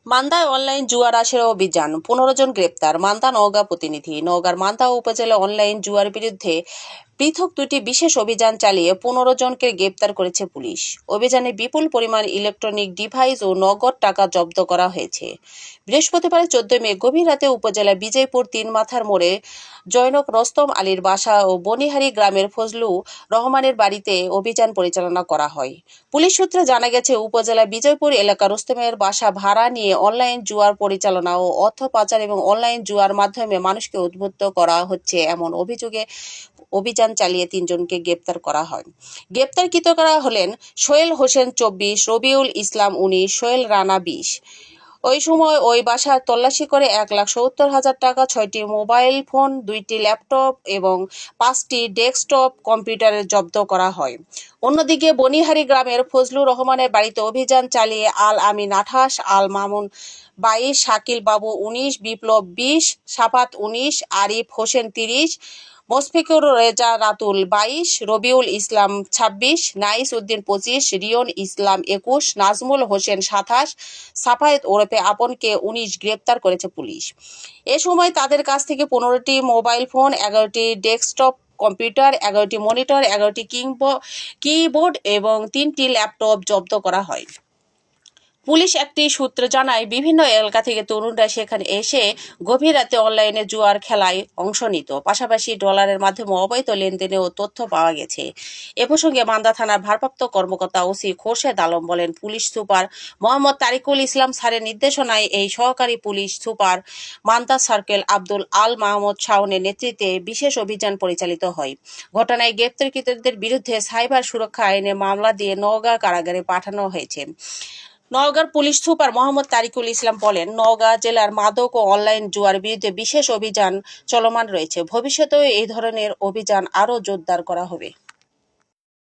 মান্দায় online জুয়ার আসরে অভিযান, 15 জন গ্রেপ্তার। মান্দা নওগাঁ প্রতিনিধি। নওগাঁর মান্দা উপজেলা অনলাইন জুয়ার বিরুদ্ধে পৃথক দুটি বিশেষ অভিযান চালিয়ে 15 জনকে গ্রেপ্তার করেছে পুলিশ। অভিযানে বিপুল পরিমাণ ইলেকট্রনিক ডিভাইস ও নগদ টাকা জব্দ করা হয়েছে। বৃহস্পতিবার 14 মে গভীর রাতে উপজেলা বিজয়পুর 3 মাথার মোড়ে জৈনক রস্তম আলীর বাসা ও বনিহারি গ্রামের ফজলু রহমানের বাড়িতে অভিযান পরিচালনা করা হয়। পুলিশ সূত্রে জানা গেছে, উপজেলা বিজয়পুর এলাকা রুস্তমের বাসা ভাড়া নিয়ে অনলাইন জুয়ার পরিচালনা ও অর্থ পাচার এবং অনলাইন জুয়ার মাধ্যমে মানুষকে উদ্বুদ্ধ করা হচ্ছে এমন অভিযোগে অভিযান চালিয়ে 3 জনকে গ্রেপ্তার করা হয়। গ্রেপ্তারকৃতরা হলেন সোহেল হোসেন 24, রবিউল ইসলাম 19, সোহেল রানা 20। ওই সময় ওই বাসার তল্লাশি করে 1,70,000 টাকা, 6টি মোবাইল ফোন, 2টি ল্যাপটপ এবং 5টি ডেস্কটপ কম্পিউটার জব্দ করা হয়। অন্যদিকে বনিহারি গ্রামের ফজলুর রহমানের বাড়িতে অভিযান চালিয়ে আল আমিন 28, আল মামুন 22, শাকিল বাবু 19, বিপ্লব 20, সাফাত 19, আরিফ হোসেন 30, মোশফিকুর রেজা রাতুল 22, রবিউল ইসলাম 26, নাইস উদ্দিন 25, রিয়ন ইসলাম 21, নাজমুল হোসেন 27, সাফায়েত ওরফে আপনকে 19 গ্রেপ্তার করেছে পুলিশ। এ সময় তাদের কাছ থেকে 15টি মোবাইল ফোন, 11টি ডেস্কটপ কম্পিউটার, 11টি মনিটর, 11টি কিবোর্ড এবং 3টি ল্যাপটপ জব্দ করা হয়। পুলিশ একটি সূত্র জানায়, বিভিন্ন এলাকা থেকে তরুণরা সেখানে এসে গভীর রাতে অনলাইনে জুয়ার খেলায় অংশ নিত। পাশাপাশি ডলারের মাধ্যমে অবৈধ লেনদেনেও তথ্য পাওয়া গেছে। এ প্রসঙ্গে মান্দা থানার ভারপ্রাপ্ত কর্মকর্তা ওসি খোরশেদ আলম বলেন, পুলিশ সুপার মোহাম্মদ তারিকুল ইসলাম স্যারের নির্দেশনায় এই সহকারী police super Manda circle Abdul Al Mahmud শাওনের নেতৃত্বে বিশেষ অভিযান পরিচালিত হয়। ঘটনায় গ্রেপ্তারকৃতদের বিরুদ্ধে সাইবার সুরক্ষা আইনে মামলা দিয়ে নওগাঁ কারাগারে পাঠানো হয়েছে। নওগাঁর পুলিশ সুপার মোহাম্মদ তারিকুল ইসলাম বলেন, নওগাঁ জেলার মাদক ও অনলাইন জুয়ার বিরুদ্ধে বিশেষ অভিযান চলমান রয়েছে। ভবিষ্যতেও এই ধরনের অভিযান আরও জোরদার করা হবে।